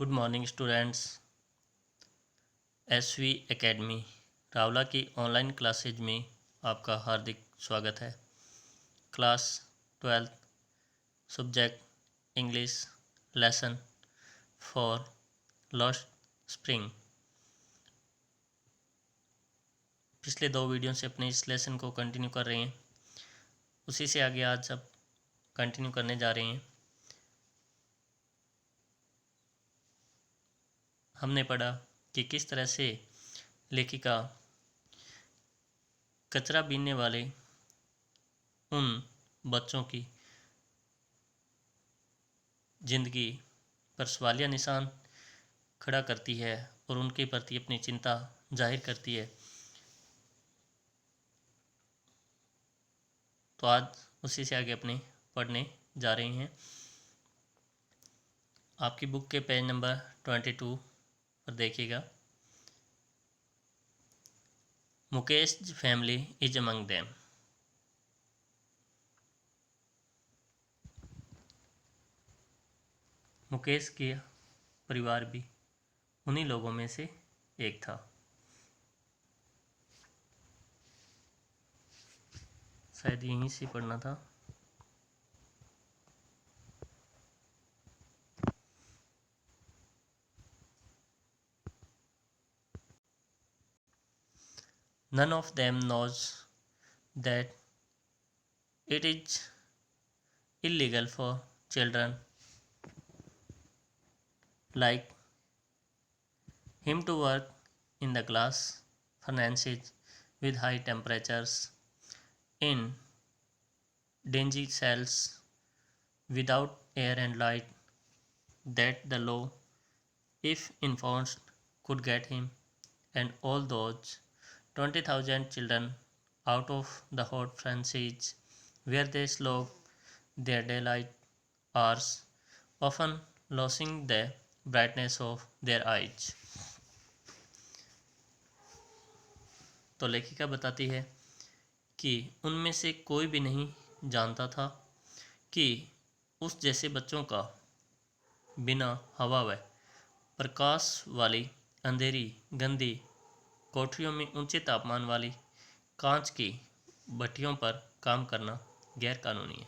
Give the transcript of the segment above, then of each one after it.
Good morning students. SV academy Rawla की online classes में आपका हार्दिक स्वागत है। Class 12 subject English lesson for lost spring. पिछले 2 वीडियो से अपने इस लेसन को कंटिन्यू कर रहे हैं, उसी से आगे आज सब कंटिन्यू करने जा रहे हैं। हमने पढ़ा कि किस तरह से लेखिका कचरा बीनने वाले उन बच्चों की ज़िंदगी पर सवालिया निशान खड़ा करती है और उनके प्रति अपनी चिंता जाहिर करती है। तो आज उसी से आगे अपने पढ़ने जा रहे हैं। आपकी बुक के पेज नंबर 22 पर देखिएगा। Mukesh family is among them. Mukesh के परिवार भी उन्हीं लोगों में से एक था। शायद यहीं से पढ़ना था। None of them knows that it is illegal for children like him to work in the glass furnaces with high temperatures in dingy cells without air and light, that the law, if enforced, could get him and all those 20,000 children out of the hot furnaces where they slog their daylight hours, often losing the brightness of their eyes। तो लेखिका बताती है कि उनमें से कोई भी नहीं जानता था कि उस जैसे बच्चों का बिना हवा व प्रकाश वाली अंधेरी गंदी कोठरियों में ऊंचे तापमान वाली कांच की भट्टियों पर काम करना गैर कानूनी है,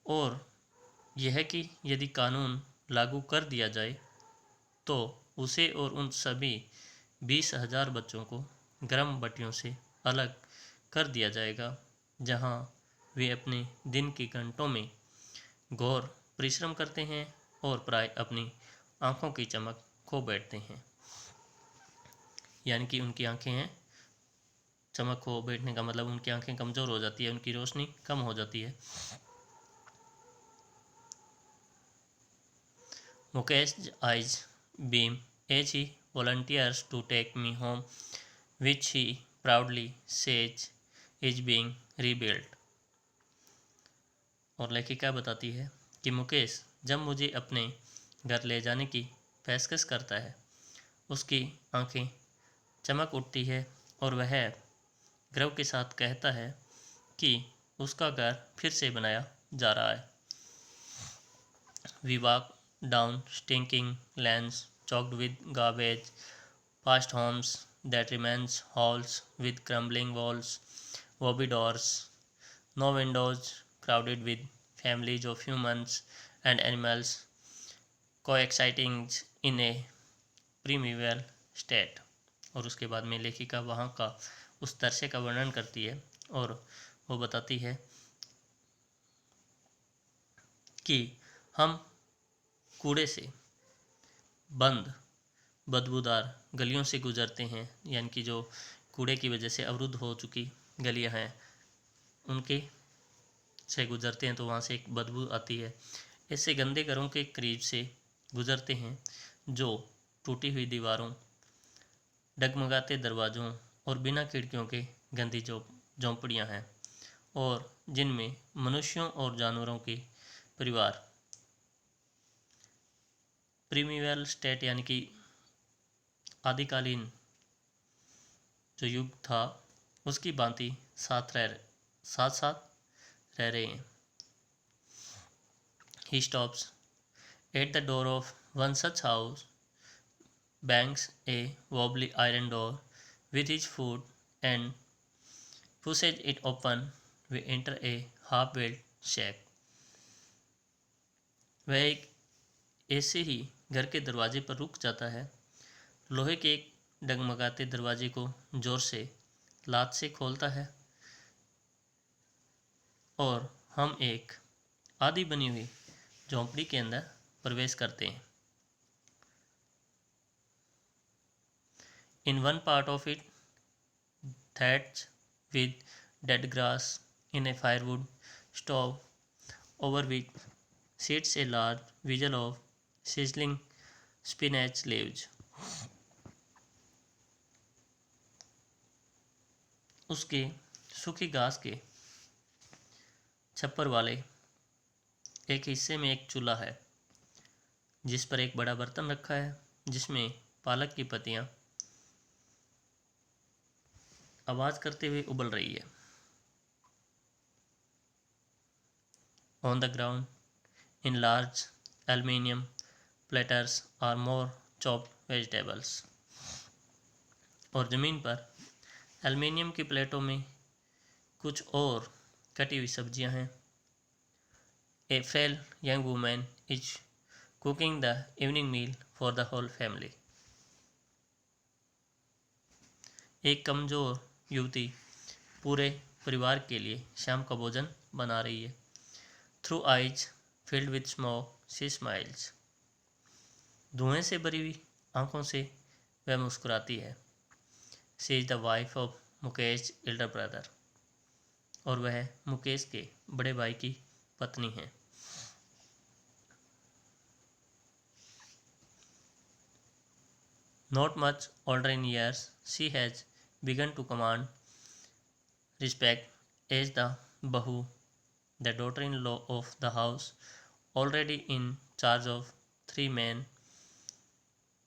और यह कि यदि कानून लागू कर दिया जाए तो उसे और उन सभी 20,000 बच्चों को गर्म भट्टियों से अलग कर दिया जाएगा जहां वे अपने दिन के घंटों में घोर परिश्रम करते हैं और प्राय अपनी आंखों की चमक खो बैठते हैं। यानी कि उनकी आंखें हैं, चमक खो बैठने का मतलब उनकी आंखें कमज़ोर हो जाती है, उनकी रोशनी कम हो जाती है। Mukesh eyes beam as he volunteers to take me home, which he proudly says is being rebuilt। और लेखिका बताती है कि मुकेश जब मुझे अपने घर ले जाने की पेशकश करता है, उसकी आंखें चमक उठती है और वह गर्व के साथ कहता है कि उसका घर फिर से बनाया जा रहा है। We walk down stinking lanes choked with garbage, past homes that remains halls with crumbling walls, wobbly doors, no windows, crowded with families of humans and animals coexisting in a primeval state। और उसके बाद में लेखिका वहाँ का उस दृश्य का वर्णन करती है और वो बताती है कि हम कूड़े से बंद बदबूदार गलियों से गुजरते हैं, यानी कि जो कूड़े की वजह से अवरुद्ध हो चुकी गलियां हैं उनके से गुजरते हैं तो वहाँ से एक बदबू आती है। ऐसे गंदे घरों के करीब से गुजरते हैं जो टूटी हुई दीवारों, डगमगाते दरवाज़ों और बिना खिड़कियों के गंदी झोंपड़ियाँ हैं, और जिनमें मनुष्यों और जानवरों के परिवार प्रीमिवल स्टेट यानी कि आदिकालीन जो युग था उसकी भांति साथ साथ रह रहे हैं। He stops At the door of one such house bangs a wobbly iron door with his foot and pushes it open. We enter a half-built shack. वह एक ऐसे ही घर के दरवाजे पर रुक जाता है। लोहे के एक डगमगाते दरवाजे को जोर से लात से खोलता है और हम एक आधी बनी हुई झोंपड़ी के अंदर प्रवेश करते हैं। In one part of it, thatched with dead grass, in a firewood stove over which sits a large vessel of sizzling spinach leaves. उसके सूखी घास के छप्पर वाले एक हिस्से में एक चूल्हा है जिस पर एक बड़ा बर्तन रखा है जिसमें पालक की पत्तियां आवाज करते हुए उबल रही है। On the ground, in large aluminium platters are more chopped vegetables. और ज़मीन पर एल्युमिनियम की प्लेटों में कुछ और कटी हुई सब्जियां हैं। A frail young woman is cooking the evening meal for the whole family. एक कमजोर युवती पूरे परिवार के लिए शाम का भोजन बना रही है। Through eyes filled with smoke, she smiles. धुएं से भरी हुई आंखों से वह मुस्कुराती है। She is the wife of Mukesh elder brother. और वह मुकेश के बड़े भाई की पत्नी है। Not much older in years, she has begun to command respect as the bahu, the daughter-in-law of the house, already in charge of 3 men,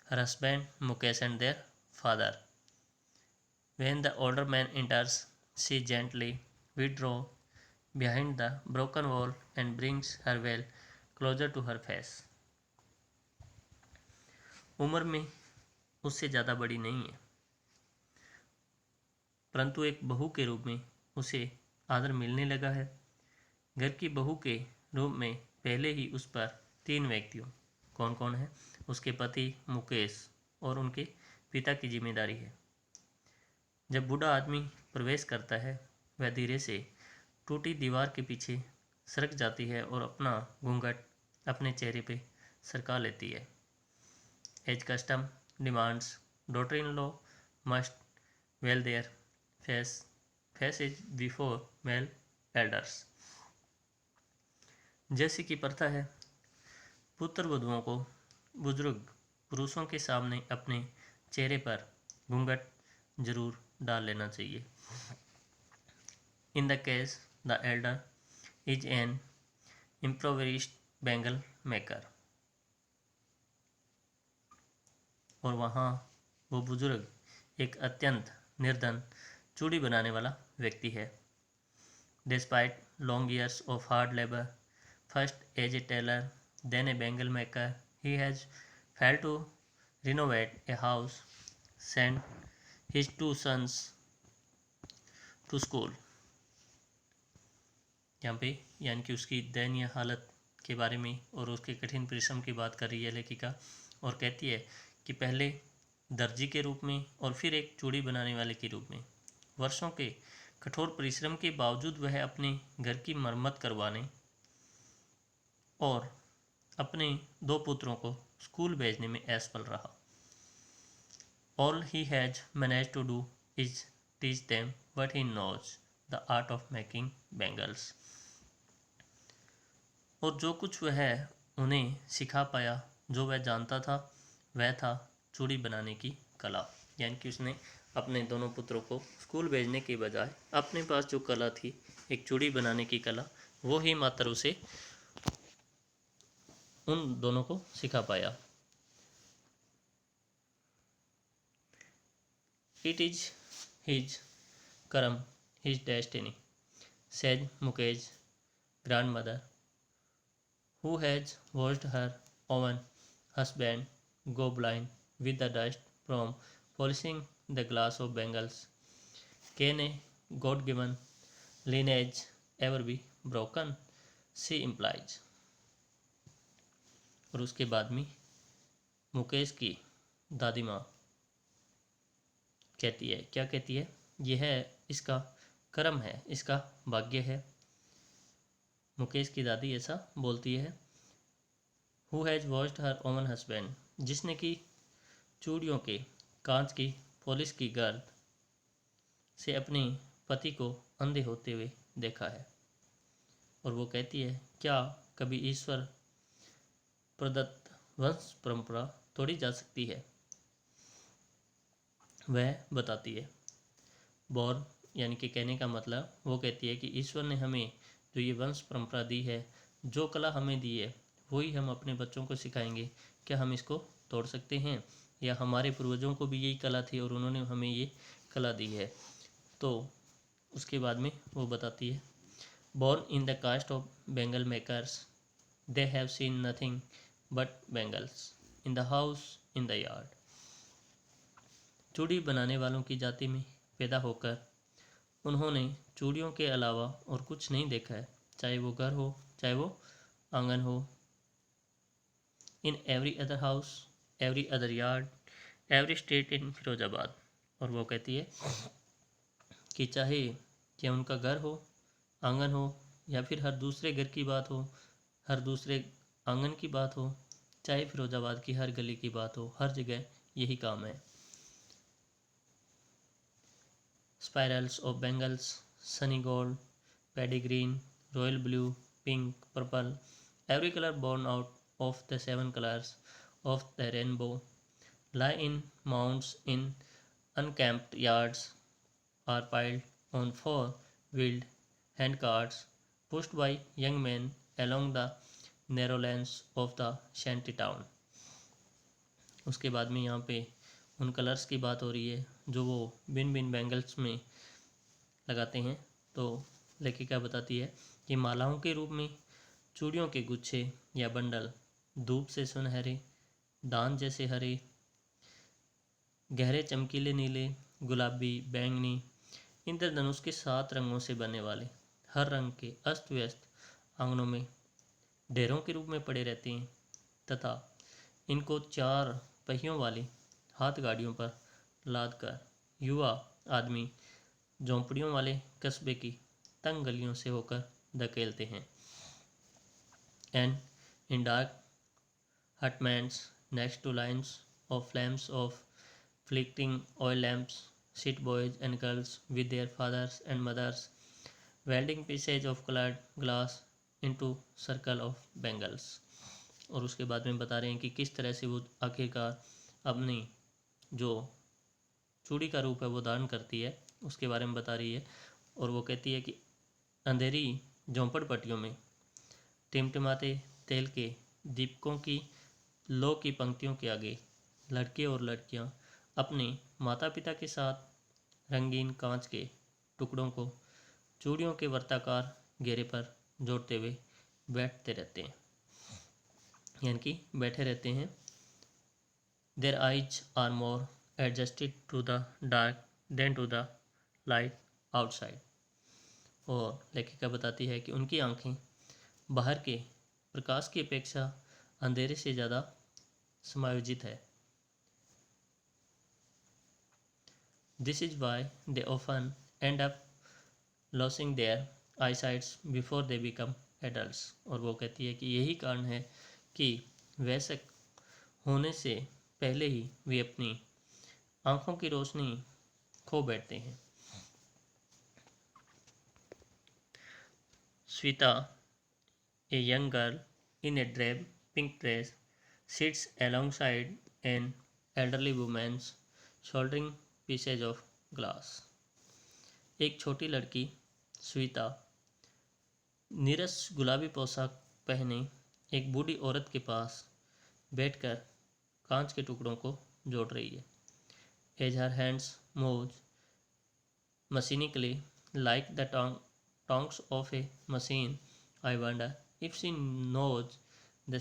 her husband Mukesh and their father. When the older man enters, she gently withdraws behind the broken wall and brings her veil closer to her face. उम्र में उससे ज़्यादा बड़ी नहीं है, परंतु एक बहू के रूप में उसे आदर मिलने लगा है। घर की बहू के रूप में पहले ही उस पर 3 व्यक्तियों, कौन कौन है? उसके पति मुकेश और उनके पिता की जिम्मेदारी है। जब बूढ़ा आदमी प्रवेश करता है, वह धीरे से टूटी दीवार के पीछे सरक जाती है और अपना घूंघट अपने चेहरे पे सरका लेती है। As custom demands, daughter in law must veil their face is before male elders. जैसे कि प्रथा है, पुत्र वधुओं को बुजुर्ग पुरुषों के सामने अपने चेहरे पर घूंघट जरूर डाल लेना चाहिए। In the case the elder is an improvised bangle maker. और वहाँ वो बुजुर्ग एक अत्यंत निर्धन चूड़ी बनाने वाला व्यक्ति है। Despite long years of hard labour, first as a tailor, then a bangle maker, he has failed to renovate a house, sent his 2 sons to school. यहाँ पे यानी कि उसकी दयनीय हालत के बारे में और उसके कठिन परिश्रम की बात कर रही है लेखिका, और कहती है कि पहले दर्जी के रूप में और फिर एक चूड़ी बनाने वाले के रूप में वर्षों के कठोर परिश्रम के बावजूद वह अपने घर की मरम्मत करवाने और अपने 2 पुत्रों को स्कूल भेजने में असफल रहा। All he has managed to do is teach them what he knows, the art of making bangles. और जो कुछ वह उन्हें सिखा पाया, जो वह जानता था, वह था चूड़ी बनाने की कला। यानी कि उसने अपने दोनों पुत्रों को स्कूल भेजने के बजाय अपने पास जो कला थी, एक चूड़ी बनाने की कला, वो ही मात्र उसे उन दोनों को सिखा पाया। It is his कर्म, his destiny, said Mukesh grandmother, who has watched her oven husband go blind with the dust from polishing the glass of bangles. Can a God-given lineage ever be broken? She implies. और उसके बाद में मुकेश की दादी माँ कहती है, क्या कहती है? यह इसका कर्म है, इसका भाग्य है। मुकेश की दादी ऐसा बोलती है। Who has washed her oven husband, जिसने की चूड़ियों के कांच की पॉलिश की गर्द से अपने पति को अंधे होते हुए देखा है। और वो कहती है, क्या कभी ईश्वर प्रदत्त वंश परंपरा तोड़ी जा सकती है? वह बताती है। बौर यानी कि कहने का मतलब, वो कहती है कि ईश्वर ने हमें जो ये वंश परंपरा दी है, जो कला हमें दी है, वही हम अपने बच्चों को सिखाएंगे। क्या हम इसको तोड़ सकते हैं? या हमारे पूर्वजों को भी यही कला थी और उन्होंने हमें ये कला दी है। तो उसके बाद में वो बताती है, born in the caste of bangle makers, they have seen nothing but bangles in the house in the yard. चूड़ी बनाने वालों की जाति में पैदा होकर उन्होंने चूड़ियों के अलावा और कुछ नहीं देखा है, चाहे वो घर हो, चाहे वो आंगन हो। In every other house, every other yard, every street in Firozabad. और वो कहती है कि चाहे कि उनका घर हो, आंगन हो, या फिर हर दूसरे घर की बात हो, हर दूसरे आंगन की बात हो, चाहे फिरोजाबाद की हर गली की बात हो, हर जगह यही काम है। Spirals of bangles, sunny gold, paddy green, royal blue, pink, purple, every color born out of the 7 colors of the rainbow, lie in mounds in uncamped yards, are piled on 4-wheeled handcarts pushed by young men along the narrow lanes of the shanty town। उसके बाद में यहाँ पे उन colours की बात हो रही है जो वो बिन बिन बैंगल्स में लगाते हैं। तो लेखिका बताती है कि मालाओं के रूप में चूड़ियों के गुच्छे या बंडल धूप से सुनहरे, दान जैसे हरे, गहरे चमकीले नीले, गुलाबी, बैंगनी, इंद्रधनुष के 7 रंगों से बनने वाले हर रंग के अस्त व्यस्त आंगनों में ढेरों के रूप में पड़े रहते हैं तथा इनको 4 पहियों वाली हाथ गाड़ियों पर लाद कर युवा आदमी झोंपड़ियों वाले कस्बे की तंग गलियों से होकर धकेलते हैं। And in dark hutments next to lines of flames of flickering oil lamps sit boys and girls with their fathers and mothers welding pieces of colored glass into circle of bangles। और उसके बाद में बता रहे हैं कि किस तरह से वो आखिरकार अपनी जो चूड़ी का रूप है वो धारण करती है, उसके बारे में बता रही है। और वो कहती है कि अंधेरी झोंपड़पट्टियों में टिमटिमाते तेल के दीपकों की लो की पंक्तियों के आगे लड़के और लड़कियां अपने माता पिता के साथ रंगीन कांच के टुकड़ों को चूड़ियों के वर्ताकार घेरे पर जोड़ते हुए बैठते रहते हैं, यानी कि बैठे रहते हैं। Their eyes are more adjusted to the dark than to the light outside. और लेखिका बताती है कि उनकी आंखें बाहर के प्रकाश की अपेक्षा अंधेरे से ज़्यादा समायोजित है। This is why they often end up losing their eyesights before they become adults. और वो कहती है कि यही कारण है कि वयस्क होने से पहले ही वे अपनी आंखों की रोशनी खो बैठते हैं। Shweta, a young girl in a drab pink dress, sits alongside an elderly woman shouldering pieces of glass। एक छोटी लड़की श्वेता नीरस गुलाबी पोशाक पहने एक बूढ़ी औरत के पास बैठकर कांच के टुकड़ों को जोड़ रही है। As her hands move mechanically like the tongues of a machine, I wonder if she knows the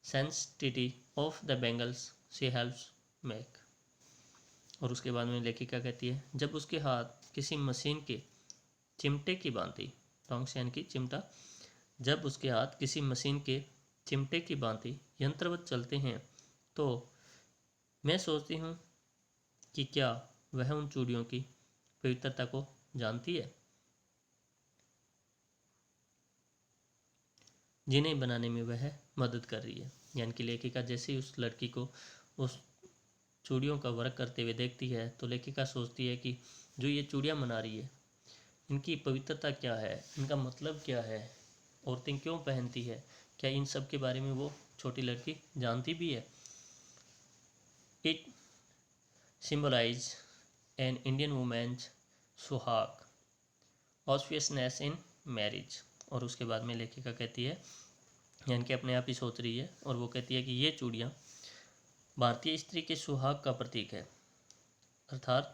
sensitivity of the bangles she helps make. और उसके बाद में लेखिका कहती है, जब उसके हाथ किसी मशीन के चिमटे की भांति, टोंग्स यानी कि चिमटा, जब उसके हाथ किसी मशीन के चिमटे की भांति यंत्रवत चलते हैं तो मैं सोचती हूँ कि क्या वह उन चूड़ियों की पवित्रता को जानती है जिन्हें बनाने में वह मदद कर रही है। यानी कि लेखिका जैसे ही उस लड़की को उस चूड़ियों का वर्क करते हुए देखती है तो लेखिका सोचती है कि जो ये चूड़ियाँ बना रही है इनकी पवित्रता क्या है, इनका मतलब क्या है, औरतें क्यों पहनती है, क्या इन सब के बारे में वो छोटी लड़की जानती भी है। It symbolise an Indian woman's suhag auspiciousness in marriage. और उसके बाद में लेखिका कहती है, यानी कि अपने आप ही सोच रही है, और वो कहती है कि ये चूड़ियाँ भारतीय स्त्री के सुहाग का प्रतीक है, अर्थात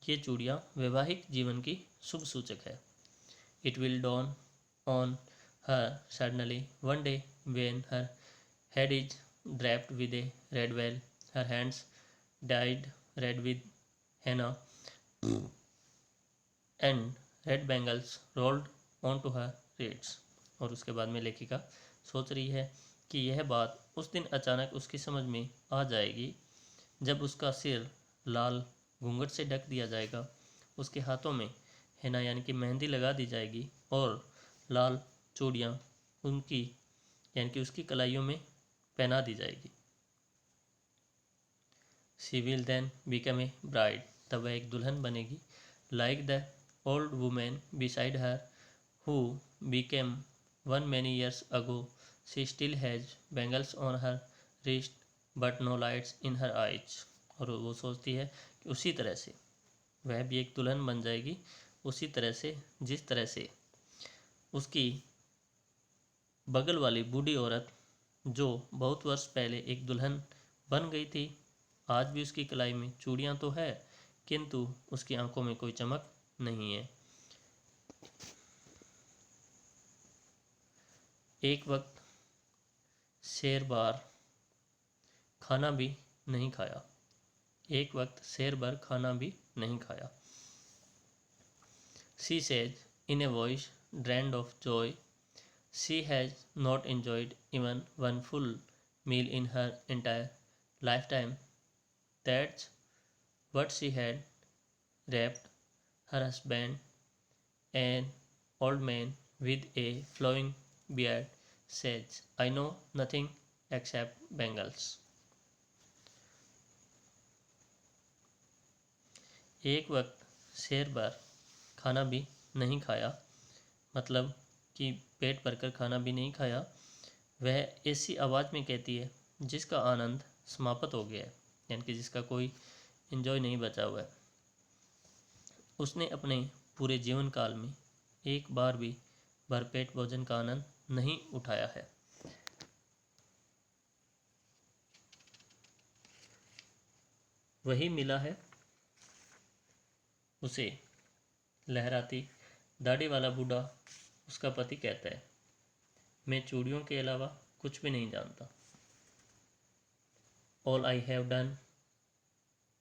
ये चूड़ियाँ वैवाहिक जीवन की शुभ सूचक है। It will dawn on her suddenly one day when her head is draped with a red veil, her hands dyed red with henna, and red bangles rolled onto her wrists। और उसके बाद में लेखिका सोच रही है कि यह बात उस दिन अचानक उसकी समझ में आ जाएगी जब उसका सिर लाल घूंघट से ढक दिया जाएगा, उसके हाथों में हेना यानी कि मेहंदी लगा दी जाएगी और लाल चूड़ियाँ उनकी यानी कि उसकी कलाइयों में पहना दी जाएगी। She will then become a bride, तब वह एक दुल्हन बनेगी, like the old woman beside her who became one many years ago. She still has bangles on her wrist but no lights in her eyes. और वो सोचती है कि उसी तरह से वह भी एक दुल्हन बन जाएगी, उसी तरह से जिस तरह से उसकी बगल वाली बूढ़ी औरत जो बहुत वर्ष पहले एक दुल्हन बन गई थी, आज भी उसकी कलाई में चूड़ियाँ तो है किंतु उसकी आंखों में कोई चमक नहीं है। एक वक्त शेर बार खाना भी नहीं खाया, एक वक्त शेर भर खाना भी नहीं खाया। She says in a voice drained of Joy, she has not enjoyed even one full meal in her entire lifetime. That's what she had wrapped her husband, an old man with a flowing beard, says, I know nothing except bangles. एक वक्त शेर भर खाना भी नहीं खाया, मतलब कि पेट भरकर खाना भी नहीं खाया। वह ऐसी आवाज़ में कहती है जिसका आनंद समाप्त हो गया है, यानी कि जिसका कोई एंजॉय नहीं बचा हुआ है। उसने अपने पूरे जीवन काल में एक बार भी भरपेट भोजन का आनंद नहीं उठाया है। वही मिला है उसे लहराती दाढ़ी वाला बूढ़ा, उसका पति कहता है, मैं चूड़ियों के अलावा कुछ भी नहीं जानता। All I have done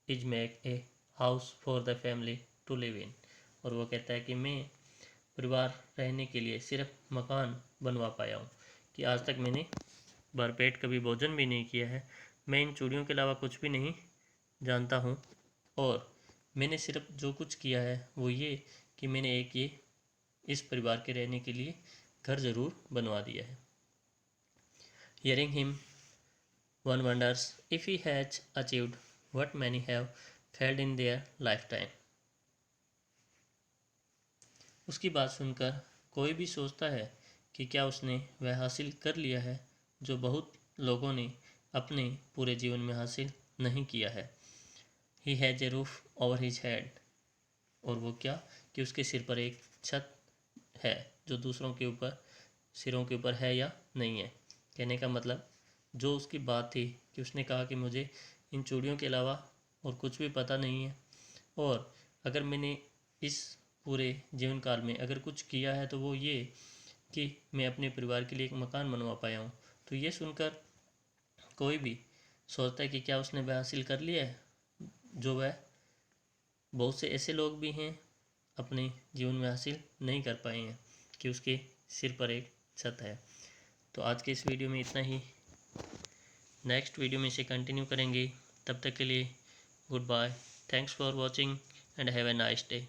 is make a house for the family to live in. और वो कहता है कि मैं परिवार रहने के लिए सिर्फ मकान बनवा पाया हूँ, कि आज तक मैंने भरपेट कभी भोजन भी नहीं किया है, मैं इन चूड़ियों के अलावा कुछ भी नहीं जानता हूँ, और मैंने सिर्फ जो कुछ किया है वो ये कि मैंने एक ये इस परिवार के रहने के लिए घर ज़रूर बनवा दिया है। Hearing him one wonders if he has achieved what many have failed in their life time. उसकी बात सुनकर कोई भी सोचता है कि क्या उसने वह हासिल कर लिया है जो बहुत लोगों ने अपने पूरे जीवन में हासिल नहीं किया है। He has a roof over his head, और वो क्या कि उसके सिर पर एक छत है जो दूसरों के ऊपर सिरों के ऊपर है या नहीं है। कहने का मतलब जो उसकी बात थी कि उसने कहा कि मुझे इन चूड़ियों के अलावा और कुछ भी पता नहीं है, और अगर मैंने इस पूरे जीवन काल में अगर कुछ किया है तो वो ये कि मैं अपने परिवार के लिए एक मकान बनवा पाया हूँ। तो ये सुनकर कोई भी सोचता है कि क्या उसने वह हासिल कर लिया है जो वह बहुत से ऐसे लोग भी हैं अपने जीवन में हासिल नहीं कर पाए हैं कि उसके सिर पर एक छत है। तो आज के इस वीडियो में इतना ही। नेक्स्ट वीडियो में इसे कंटिन्यू करेंगे। तब तक के लिए goodbye. Thanks for watching and have a nice day.